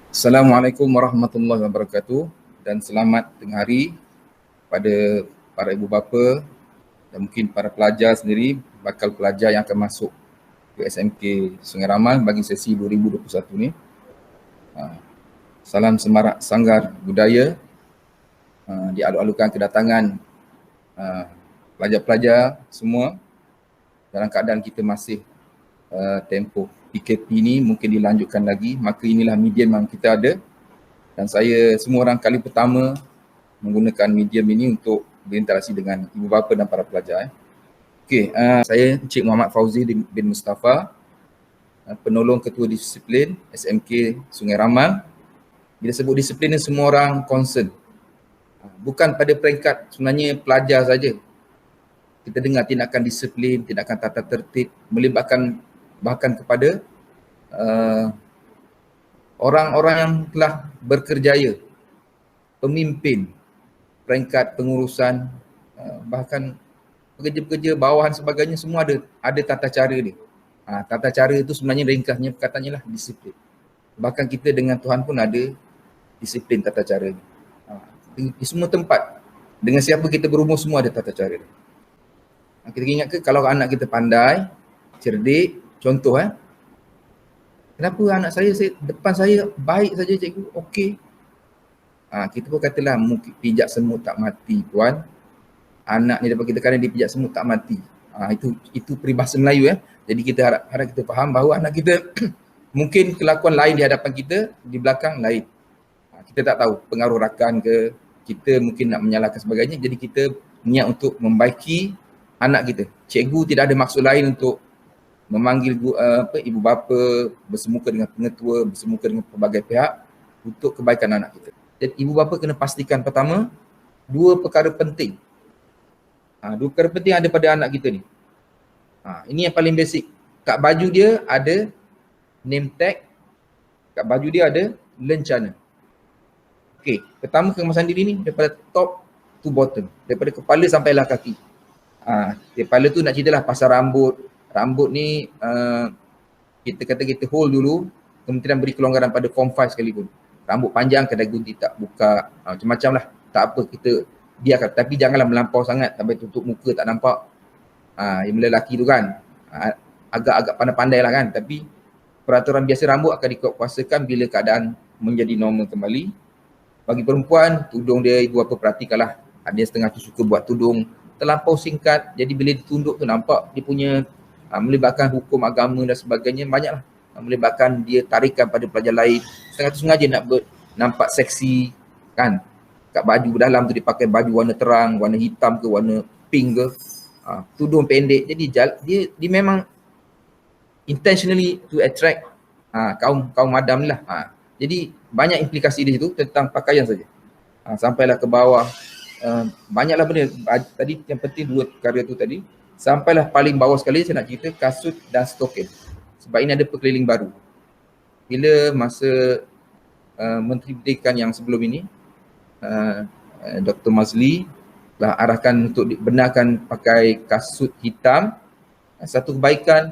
Assalamualaikum warahmatullahi wabarakatuh dan selamat tengah hari pada para ibu bapa dan mungkin para pelajar sendiri, bakal pelajar yang akan masuk ke SMK Sungai Ramal bagi sesi 2021 ni. Salam semarak Sanggar Budaya, dialu-alukan kedatangan pelajar-pelajar semua dalam keadaan kita masih tempoh PKP ni mungkin dilanjutkan lagi, maka inilah medium yang kita ada dan saya semua orang kali pertama menggunakan medium ini untuk berinteraksi dengan ibu bapa dan para pelajar. Okey, saya Encik Muhammad Fauzi bin Mustafa, penolong ketua disiplin SMK Sungai Ramal. Bila sebut disiplin ni semua orang concern. Bukan pada peringkat sebenarnya pelajar saja. Kita dengar tindakan disiplin, tindakan tata tertib melibatkan bahkan kepada orang-orang yang telah berkerjaya, pemimpin, peringkat pengurusan, bahkan pekerja-pekerja bawahan sebagainya, semua ada tata cara dia. Tata cara itu sebenarnya ringkasnya perkataannya lah disiplin. Bahkan kita dengan Tuhan pun ada disiplin tata cara ni. Di semua tempat, dengan siapa kita berumur semua ada tata cara dia. Kita ingat ke kalau anak kita pandai, cerdik, contoh kenapa anak saya depan saya baik saja cikgu, okey. Kita pun katalah mungkin pijak semut tak mati tuan. Anak ni dapat kita kadang dia pijak semut tak mati. Itu peribahasa Melayu Jadi kita harap kita faham bahawa anak kita mungkin kelakuan lain di hadapan kita, di belakang lain. Kita tak tahu pengaruh rakan ke, kita mungkin nak menyalahkan sebagainya. Jadi kita niat untuk membaiki anak kita. Cikgu tidak ada maksud lain untuk memanggil ibu bapa, bersemuka dengan pengetua, bersemuka dengan pelbagai pihak untuk kebaikan anak kita. Dan ibu bapa kena pastikan pertama, dua perkara penting. Dua perkara penting ada pada anak kita ni. Ini yang paling basic. Kat baju dia ada name tag, kat baju dia ada lencana. Okey, pertama kemasan diri ni daripada top to bottom, daripada kepala sampailah kaki. Kepala tu nak ceritalah pasal rambut. Rambut ni kita kata kita hold dulu, kementerian beri kelonggaran pada form 5 sekalipun. Rambut panjang kedai gunting tak buka, macam-macam lah. Tak apa, kita biarkan. Tapi janganlah melampau sangat sampai tutup muka tak nampak. Yang lelaki tu kan agak-agak pandai-pandai lah kan. Tapi peraturan biasa rambut akan dikuatkuasakan bila keadaan menjadi normal kembali. Bagi perempuan, tudung dia ibu apa perhatikanlah. Ada yang setengah tu suka buat tudung terlampau singkat, jadi bila ditunduk tu nampak dia punya melibatkan hukum agama dan sebagainya, banyaklah melibatkan dia tarikan pada pelajar lain. Setengah tu sengaja nak nampak seksi kan. Kat baju dalam tu dia pakai baju warna terang, warna hitam ke, warna pink ke, tudung pendek. Jadi dia memang intentionally to attract kaum madam lah. Jadi banyak implikasi di situ tentang pakaian saja. Sampailah ke bawah, banyaklah benda. Tadi yang penting dua perkara tu tadi. Sampailah paling bawah sekali saya nak cerita kasut dan stokin. Sebab ini ada perkeliling baru. Bila masa Menteri Pendidikan yang sebelum ini, Dr. Mazli telah arahkan untuk dibenarkan pakai kasut hitam. Satu kebaikan,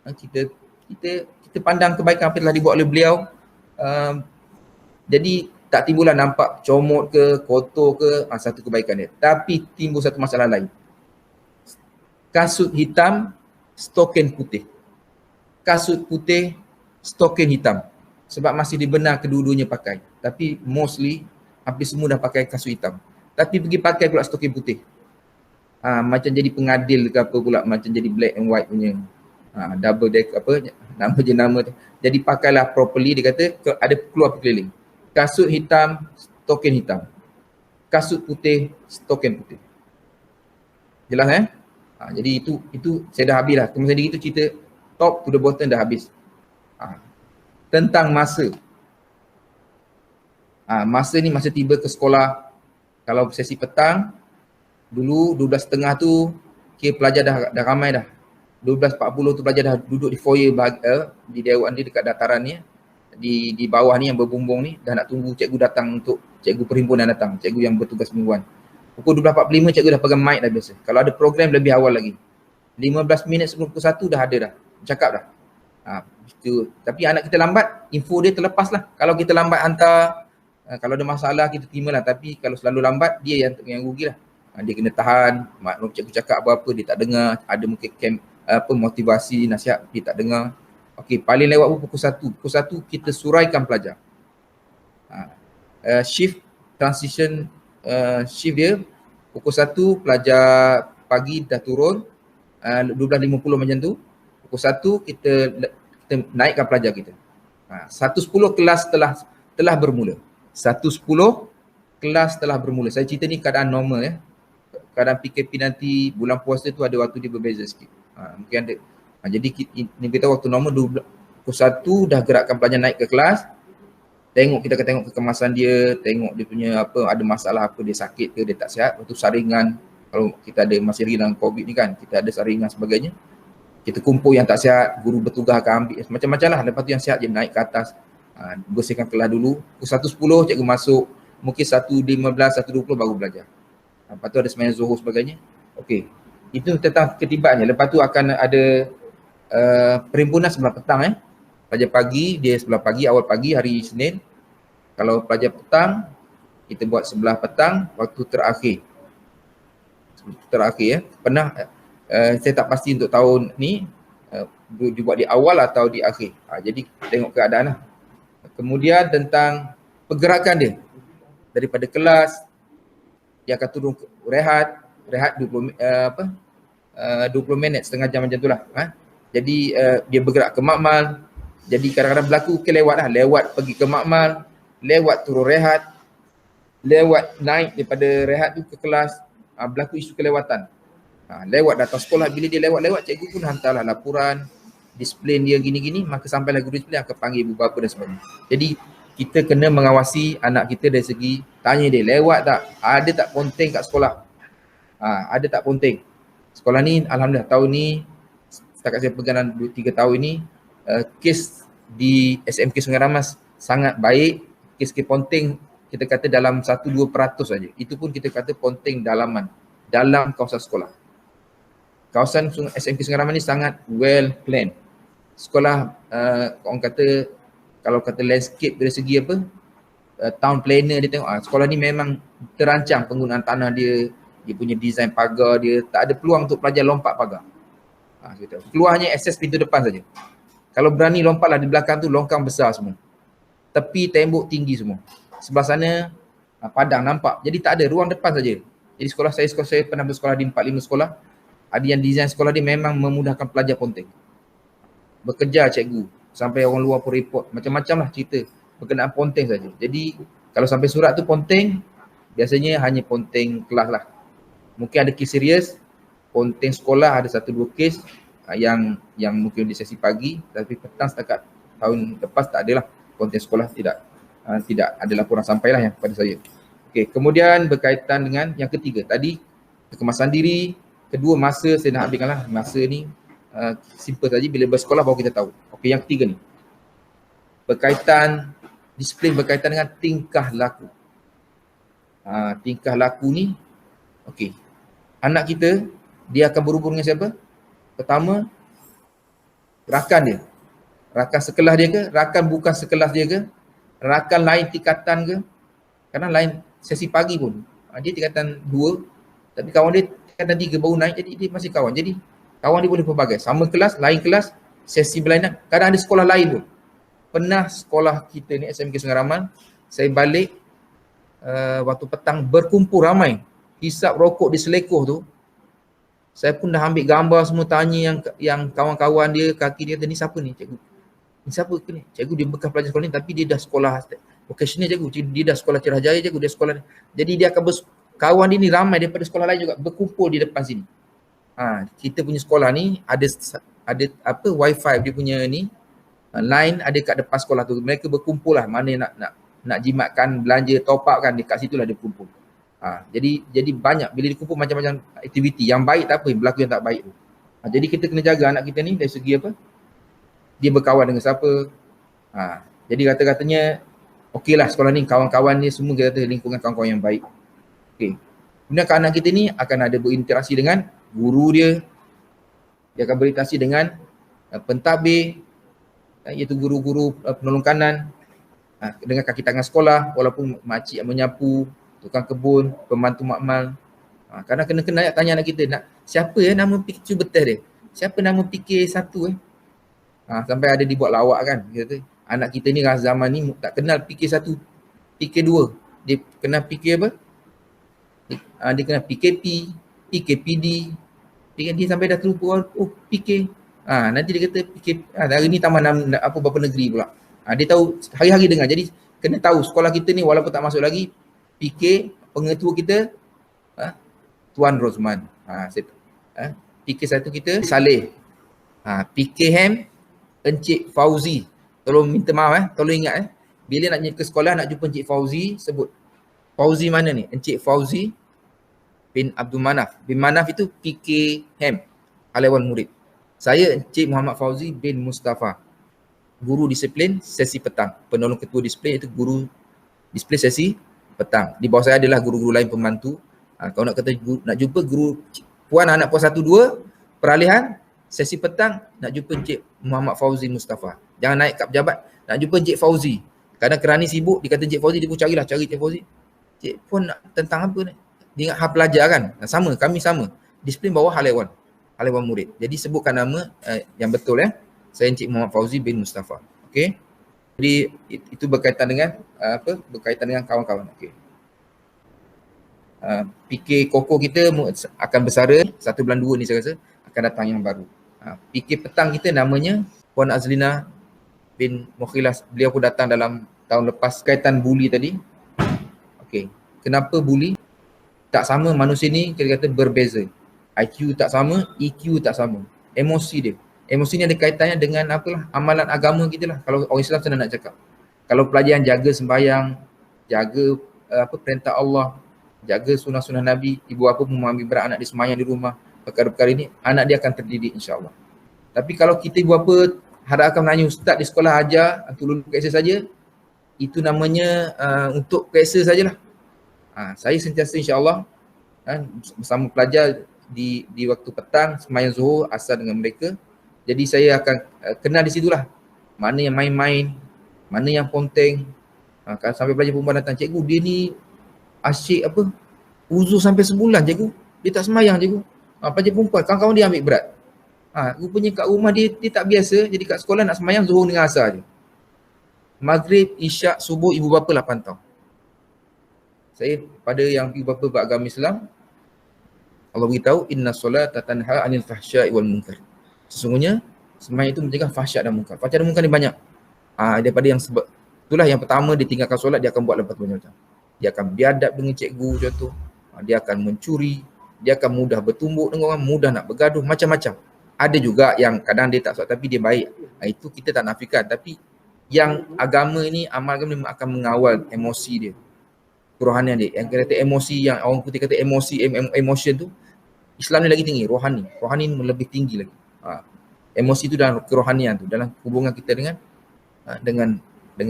kita pandang kebaikan apa yang telah dibuat oleh beliau. Jadi tak timbullah nampak comot ke, kotor ke, satu kebaikan dia. Tapi timbul satu masalah lain. Kasut hitam, stokin putih. Kasut putih, stokin hitam. Sebab masih dibenar kedua-duanya pakai. Tapi mostly, hampir semua dah pakai kasut hitam. Tapi pergi pakai pula stokin putih. Macam jadi pengadil ke apa pula, macam jadi black and white punya. Double deck apa, nama je nama tu. Jadi pakailah properly, dia kata ada keluar berkeliling. Kasut hitam, stokin hitam. Kasut putih, stokin putih. Jelas jadi itu saya dah habis lah. Kemudian itu cerita top to the bottom dah habis. Tentang masa. Masa ni masa tiba ke sekolah. Kalau sesi petang, dulu 12.30 tu kira pelajar dah ramai dah. 12.40 tu pelajar dah duduk di foyer di dewan dia dekat dataran ni. Di bawah ni yang berbumbung ni, dah nak tunggu cikgu datang untuk cikgu perhimpunan datang, cikgu yang bertugas mingguan. Pukul 12.45 cikgu dah pegang mic dah biasa. Kalau ada program lebih awal lagi. 15 minit sebelum pukul 1 dah ada dah. Cakap dah. Tapi anak kita lambat, info dia terlepas lah. Kalau kita lambat hantar, kalau ada masalah kita terima lah. Tapi kalau selalu lambat, dia yang rugi lah. Dia kena tahan, maklum cikgu cakap apa-apa dia tak dengar, ada mungkin motivasi, nasihat dia tak dengar. Okey, paling lewat pukul 1. Pukul 1 kita suraikan pelajar. Shift transition, shift dia pukul 1 pelajar pagi dah turun, 12.50 macam tu. Pukul 1 kita naikkan pelajar kita. 1.10 kelas telah bermula. 1.10 kelas telah bermula. Saya cerita ni keadaan normal ya. Keadaan PKP nanti bulan puasa tu ada waktu dia berbeza sikit. Mungkin ada. Jadi kita waktu normal pukul 1 dah gerakkan pelajar naik ke kelas. Kita akan tengok kekemasan dia, tengok dia punya apa, ada masalah apa, dia sakit ke, dia tak sihat. Lepas tu saringan, kalau kita ada masih lagi dalam COVID ni kan, kita ada saringan sebagainya. Kita kumpul yang tak sihat, guru bertugas akan ambil macam-macam lah. Lepas tu yang sihat dia naik ke atas, bersihkan kelas dulu. Pukul 1.10 cikgu masuk, mungkin 1.15, 1.20 baru belajar. Lepas tu ada sembahyang zuhur sebagainya. Okey, itu tentang ketibaannya. Lepas tu akan ada perhimpunan sebelah petang Pelajar pagi, dia sebelah pagi, awal pagi hari Isnin. Kalau pelajar petang, kita buat sebelah petang, waktu terakhir. Pernah, saya tak pasti untuk tahun ni, dibuat di awal atau di akhir. Jadi tengok keadaan lah. Kemudian tentang pergerakan dia. Daripada kelas, dia akan turun rehat 20 minit, setengah jam macam tu lah. Jadi dia bergerak ke makmal. Jadi kadang-kadang berlaku lewat pergi ke makmal, lewat turun rehat, lewat naik daripada rehat tu ke kelas, berlaku isu kelewatan. Lewat datang sekolah, bila dia lewat-lewat, cikgu pun hantarlah laporan, disiplin dia gini-gini, maka sampailah guru disiplin akan panggil ibu bapa dan sebagainya. Jadi kita kena mengawasi anak kita dari segi tanya dia, lewat tak? Ada tak ponteng kat sekolah? Ada tak ponteng? Sekolah ni alhamdulillah tahun ni, setakat saya pegang 2-3 tahun ni, kes di SMK Sungai Ramas sangat baik. Kes ponteng kita kata dalam 1-2% saja. Itu pun kita kata ponteng dalaman, dalam kawasan sekolah. Kawasan SMK Sungai Ramas ni sangat well planned. Sekolah, orang kata, kalau kata landscape dari segi apa, town planner dia tengok, sekolah ni memang terancang penggunaan tanah dia, dia punya design pagar dia, tak ada peluang untuk pelajar lompat pagar. Keluarnya akses pintu depan saja. Kalau berani lompatlah di belakang tu, longkang besar semua. Tepi tembok tinggi semua. Sebelah sana padang nampak. Jadi tak ada, ruang depan saja. Jadi sekolah saya pernah bersekolah di 4-5 sekolah. Ada yang design sekolah dia memang memudahkan pelajar ponteng. Bekerja cikgu, sampai orang luar pun report. Macam-macam lah cerita berkenaan ponteng saja. Jadi kalau sampai surat tu ponteng, biasanya hanya ponteng kelas lah. Mungkin ada kes serius, ponteng sekolah ada 1-2 kes yang mungkin di sesi pagi, tapi petang setakat tahun lepas tak adalah ponteng sekolah, tidak ada laporan sampailah yang kepada saya. Okey, kemudian berkaitan dengan yang ketiga tadi, kekemasan diri. Kedua, masa, saya nak habiskanlah masa ni, simple saja, bila bersekolah baru kita tahu. Okey, yang ketiga ni berkaitan disiplin, berkaitan dengan tingkah laku. Tingkah laku ni, okey, anak kita dia akan berhubung dengan siapa? Pertama, rakan dia. Rakan sekelas dia ke? Rakan bukan sekelas dia ke? Rakan lain tingkatan ke? Kadang lain sesi pagi pun. Dia tingkatan 2, tapi kawan dia tingkatan 3 baru naik, jadi dia masih kawan. Jadi kawan dia boleh pelbagai. Sama kelas, lain kelas, sesi berlainan. Kadang ada sekolah lain pun. Pernah sekolah kita ni, SMK Sungai Raman, saya balik waktu petang berkumpul ramai. Hisap rokok di selekoh tu. Saya pun dah ambil gambar semua, tanya yang kawan-kawan dia, kaki dia kata, ni siapa ni cikgu? Ni siapa ke ni? Cikgu dia bekas pelajar sekolah ni, tapi dia dah sekolah vocational cikgu. Dia dah sekolah Cerah Jaya cikgu, dia sekolah ni. Jadi dia akan kawan dia ni ramai daripada sekolah lain juga berkumpul di depan sini. Kita punya sekolah ni ada apa, wifi dia punya ni, line ada kat depan sekolah tu. Mereka berkumpul lah, mana nak jimatkan, belanja, top up kan, dekat situ lah dia berkumpul. Jadi banyak, bila dikumpul macam-macam aktiviti. Yang baik tak apa, yang berlaku yang tak baik tu. Jadi kita kena jaga anak kita ni dari segi apa, dia berkawan dengan siapa. Jadi kata-katanya okey lah sekolah ni, kawan-kawan ni semua kita kata lingkungan kawan-kawan yang baik. Okey, kemudian anak kita ni akan ada berinteraksi dengan guru dia, dia akan berinteraksi dengan pentadbir, iaitu guru-guru penolong kanan dengan kaki tangan sekolah, walaupun makcik yang menyapu, tukang kebun, pembantu makmal. Kadang kena tanya anak kita, siapa nama PK betul dia? Siapa nama PK1 sampai ada dibuat lawak kan. Dia kata, anak kita ni zaman ni tak kenal PK1, PK2. Dia kenal PK apa? Dia kenal PKP, PKPD. Dia sampai dah terlupa, PK. Nanti dia kata PK, hari ni taman berapa negeri pula. Dia tahu hari-hari dengar. Jadi kena tahu sekolah kita ni walaupun tak masuk lagi, PK pengetua kita Tuan Rosman. PK1 kita Saleh. PK Ham Encik Fauzi. Tolong minta maaf tolong ingat bila nak ke sekolah nak jumpa Encik Fauzi, sebut Fauzi mana ni? Encik Fauzi bin Abdul Manaf. Bin Manaf itu PK Ham, Halawan Murid. Saya Encik Muhammad Fauzi bin Mustafa, guru disiplin sesi petang. Penolong ketua disiplin itu guru disiplin sesi petang. Di bawah saya adalah guru-guru lain pembantu. Kalau nak kata nak jumpa guru puan anak puan 1 2 peralihan sesi petang, nak jumpa Encik Muhammad Fauzi Mustafa. Jangan naik kap pejabat, nak jumpa Encik Fauzi. Kadang kerani sibuk, dia kata Encik Fauzi, dia pun cari Encik Fauzi. Encik pun nak tentang apa ni? Dia ingat hal pelajar kan? Sama, kami sama. Disiplin bawah Halawan Murid. Jadi sebutkan nama yang betul Saya Encik Muhammad Fauzi bin Mustafa. Okey. Jadi itu berkaitan dengan berkaitan dengan kawan-kawan. Okey. PK Koko kita akan bersara 1 bulan 2 ni saya rasa akan datang yang baru. PK petang kita namanya Puan Azlina bin Mukhilas. Beliau pun datang dalam tahun lepas. Kaitan bully tadi. Okey. Kenapa bully? Tak sama manusia ni kita kata berbeza. IQ tak sama, EQ tak sama. Emosi dia. Emosi ni ada kaitannya dengan amalan agama kita lah. Kalau orang Islam senang nak cakap. Kalau pelajar yang jaga sembahyang, jaga perintah Allah, jaga sunah-sunah Nabi, ibu bapa pun mengambil berat anak dia sembahyang di rumah, perkara-perkara ini, anak dia akan terdidik insya-Allah. Tapi kalau kita ibu bapa harapkan menanya ustaz di sekolah ajar untuk lulus PKS saja, itu namanya untuk PKS sajalah. Saya sentiasa insya-Allah bersama pelajar di waktu petang sembahyang Zuhur asar dengan mereka. Jadi saya akan kenal di situlah. Mana yang main-main, mana yang ponteng. Sampai pelajar perempuan datang, cikgu dia ni asyik uzur sampai sebulan cikgu. Dia tak sembahyang cikgu. Pelajar perempuan, kawan-kawan dia ambil berat. Rupanya kat rumah dia tak biasa. Jadi kat sekolah nak sembahyang Zuhur dengan asar je. Maghrib, Isyak, Subuh, ibu bapa 8 tahun. Saya pada yang ibu bapa beragama Islam, Allah beritahu inna solata tanha 'anil fahsya'i wal munkar. Sesungguhnya sembahyang itu mencegah fahsyat dan munkar. Fahsyat dan munkar ni banyak. Daripada yang sebab itulah yang pertama dia tinggalkan solat, dia akan buat lepas macam-macam. Dia akan biadab dengan cikgu contoh. Dia akan mencuri, dia akan mudah bertumbuk dengan orang, mudah nak bergaduh, macam-macam. Ada juga yang kadang dia tak solat tapi dia baik. Itu kita tak nafikan, tapi yang agama ni, amal agama ni akan mengawal emosi dia. Kerohanian dia. Yang kata emosi, yang orang putih kata emotion tu, Islam ni lagi tinggi, rohani. Rohani ni lebih tinggi lagi. Emosi tu dalam kerohanian tu, dalam hubungan kita dengan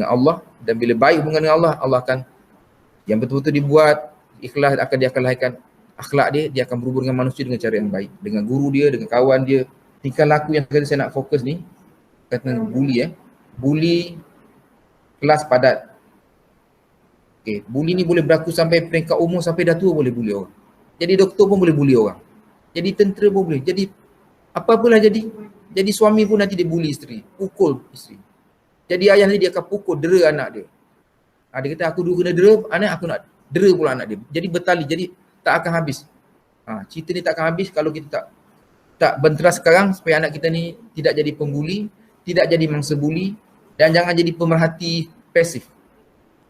Allah. Dan bila baik hubungan dengan Allah, Allah akan yang betul-betul dibuat ikhlas, akan dia akan lahirkan akhlak dia akan berhubung dengan manusia dengan cara yang baik, dengan guru dia, dengan kawan dia. Tingkah laku yang saya nak fokus ni kata bully bully kelas padat. Okey, bully ni boleh berlaku sampai peringkat umur, sampai dah tua boleh bully orang. Jadi doktor pun boleh bully orang. Jadi tentera pun boleh. Jadi apa-apalah jadi. Jadi suami pun nanti dia bully isteri, pukul isteri. Jadi ayah nanti dia akan pukul, dera anak dia. Dia kata aku dulu kena dera anak, aku nak dera pula anak dia. Jadi bertali, jadi tak akan habis. Cerita ni tak akan habis kalau kita tak bentera sekarang supaya anak kita ni tidak jadi pembuli, tidak jadi mangsa buli, dan jangan jadi pemerhati pasif.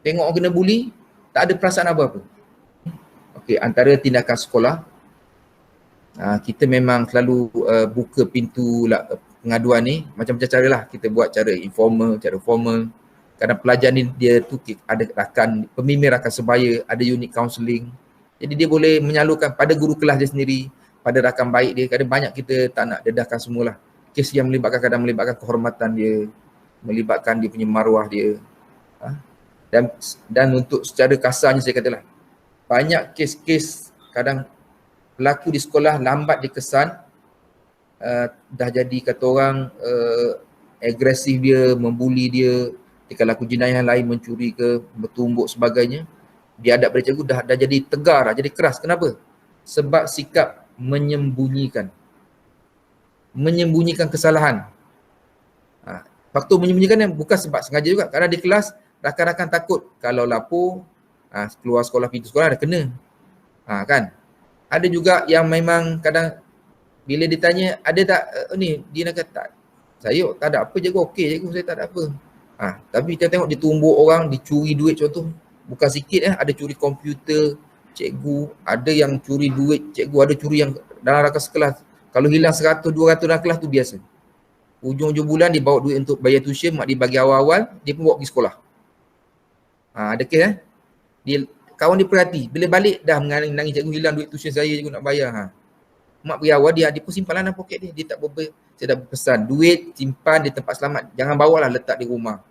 Tengok orang kena bully, tak ada perasaan apa-apa. Okey, antara tindakan sekolah, kita memang selalu buka pintu pengaduan ni macam-macam cara lah. Kita buat cara informal, cara formal. Kadang pelajar ni dia tu ada rakan, pemimpin rakan sebaya, ada unit counselling. Jadi dia boleh menyalurkan pada guru kelas dia sendiri, pada rakan baik dia. Kadang banyak kita tak nak dedahkan semualah. Kes yang kadang melibatkan kehormatan dia, melibatkan dia punya maruah dia. Dan untuk secara kasarnya saya katalah, banyak kes-kes kadang pelaku di sekolah lambat dikesan, dah jadi kata orang agresif dia, membuli dia, dia laku jenayah lain, mencuri ke, bertumbuk sebagainya, dia adab pada cikgu dah jadi tegar, dah jadi keras. Kenapa? Sebab sikap menyembunyikan kesalahan. Faktor menyembunyikan yang bukan sebab sengaja juga, kerana di kelas rakan-rakan takut kalau lapor keluar sekolah, pintu sekolah dah kena. Kan? Ada juga yang memang kadang bila ditanya ada tak ni, dia nak kata tak, saya tak ada apa cikgu, okey cikgu, saya tak ada apa. Tapi kita tengok ditumbuk orang, dicuri duit contoh, bukan sikit ada curi komputer cikgu, ada yang curi duit cikgu, ada curi yang dalam rakan sekelas. Kalau hilang 100, 200 dalam kelas tu biasa. Ujung-ujung bulan dia bawa duit untuk bayar tuition, mak dia bagi awal-awal, dia pun bawa pergi sekolah. Ada kes dia, kawan dia perhati, bila balik dah menangis, cikgu hilang duit tuition saya, cikgu nak bayar. Mak beri awal, dia pun simpan dalam poket dia tak berapa. Saya dah berpesan, duit simpan di tempat selamat, jangan bawalah letak di rumah.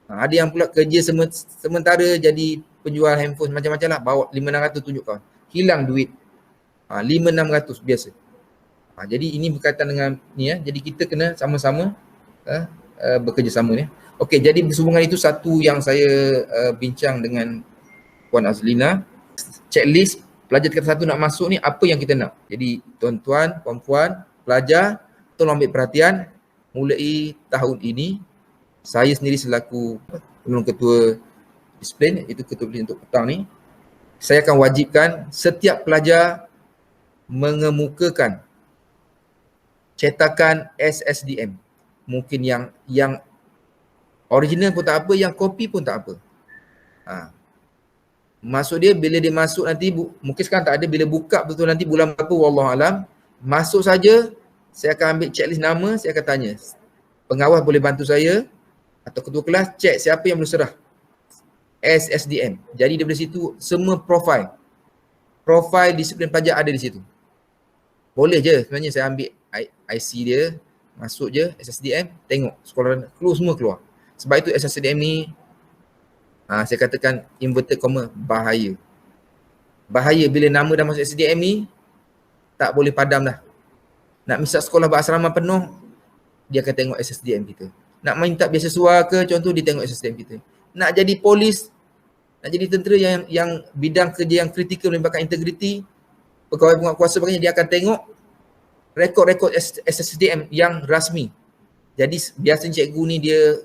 Ada yang pula kerja sementara jadi penjual handphone macam-macam lah, bawa 500-600 tunjuk kawan, hilang duit 500-600 biasa. Jadi ini berkaitan dengan ni jadi kita kena sama-sama bekerjasama ni. Okey, jadi bersambungan itu satu yang saya bincang dengan Puan Azlina, checklist pelajar tingkatan 1 nak masuk ni apa yang kita nak. Jadi tuan-tuan, puan-puan, pelajar tolong ambil perhatian, mulai tahun ini saya sendiri selaku ketua disiplin, itu ketua disiplin untuk petang ni, saya akan wajibkan setiap pelajar mengemukakan cetakan SSDM. Mungkin yang original pun tak apa, yang kopi pun tak apa. Maksud dia bila dia masuk nanti, mungkin sekarang tak ada, bila buka betul nanti bulan berapa wallahualam, masuk saja saya akan ambil checklist nama, saya akan tanya pengawas boleh bantu saya atau ketua kelas cek siapa yang belum serah SSDM. Jadi daripada situ semua profil disiplin pelajar ada di situ. Boleh je sebenarnya saya ambil IC dia, masuk je SSDM, tengok sekolah semua keluar. Sebab itu SSDM ni saya katakan inverted comma bahaya. Bahaya bila nama dah masuk SSDM ni tak boleh padam dah. Nak misal sekolah berasrama penuh, dia akan tengok SSDM kita. Nak minta beasiswa ke contoh, dia tengok SSDM kita. Nak jadi polis, nak jadi tentera yang bidang kerja yang kritikal melibatkan integriti, pegawai penguatkuasa sebagainya, dia akan tengok rekod-rekod SSDM yang rasmi. Jadi biasanya cikgu ni dia,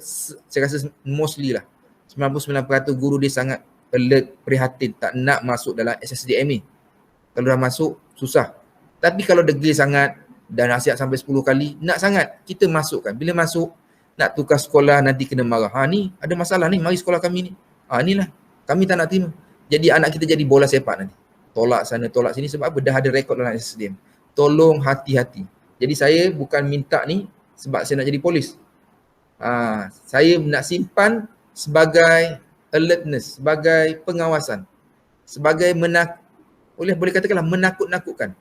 saya rasa mostly lah 99% guru dia sangat alert, prihatin, tak nak masuk dalam SSDM ni. Kalau dah masuk susah. Tapi kalau degil sangat dan nasihat sampai 10 kali, nak sangat kita masukkan. Bila masuk nak tukar sekolah nanti kena marah. Ni ada masalah ni, mari sekolah kami ni. Inilah kami tak nak terima. Jadi anak kita jadi bola sepak nanti. Tolak sana, tolak sini sebab apa? Dah ada rekod dalam SSDM. Tolong hati-hati. Jadi saya bukan minta ni sebab saya nak jadi polis. Saya nak simpan sebagai alertness, sebagai pengawasan, sebagai boleh katakanlah menakut-nakutkan.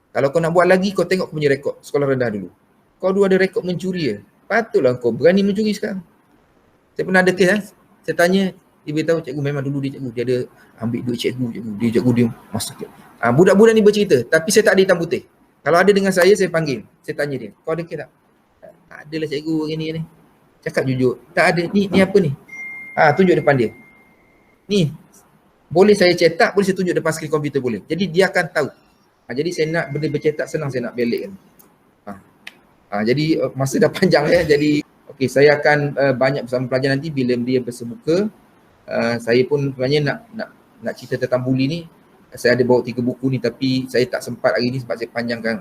Kalau kau nak buat lagi, kau tengok kau punya rekod sekolah rendah dulu. Kau dulu ada rekod mencuri patutlah kau berani mencuri sekarang. Saya pernah ada kes saya tanya, dia beritahu cikgu memang dulu dia cikgu, dia ada ambil duit cikgu dia masuk. Budak-budak ni bercerita, tapi saya tak ada hitam putih. Kalau ada dengan saya panggil, saya tanya dia, kau ada kes tak? Adalah cikgu ni. Cakap jujur, tak ada. Ni apa ni? Tunjuk depan dia. Ni, boleh saya cetak, boleh saya tunjuk depan skrin komputer boleh. Jadi dia akan tahu. Jadi saya nak benda bercetak senang saya nak belik kan. Jadi masa dah panjang jadi okey, saya akan banyak bersama pelajar nanti bila dia bersemuka. Saya pun sebenarnya nak cerita tentang buli ni. Saya ada bawa 3 buku ni tapi saya tak sempat hari ni sebab saya panjangkan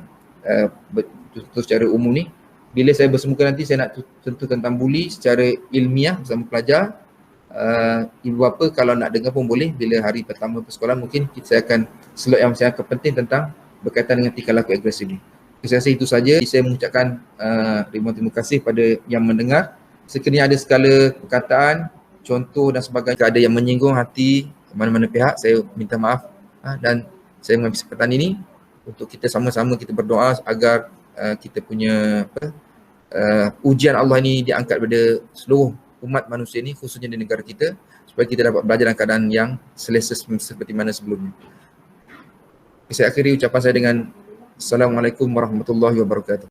secara umum ni. Bila saya bersemuka nanti saya nak sentuh tentang buli secara ilmiah bersama pelajar. Ibu bapa kalau nak dengar pun boleh, bila hari pertama persekolahan mungkin saya akan slot yang sangat penting tentang berkaitan dengan tingkah laku agresif ni. Saya rasa itu saja. Saya mengucapkan ribuan terima kasih pada yang mendengar. Sekiranya ada segala perkataan, contoh dan sebagainya, ada yang menyinggung hati mana-mana pihak, saya minta maaf dan saya mengambil kesempatan ini untuk kita sama-sama kita berdoa agar kita punya ujian Allah ini diangkat pada seluruh umat manusia ini, khususnya di negara kita, supaya kita dapat belajar dalam keadaan yang selesa seperti mana sebelumnya. Saya akhiri ucapan saya dengan Assalamualaikum warahmatullahi wabarakatuh.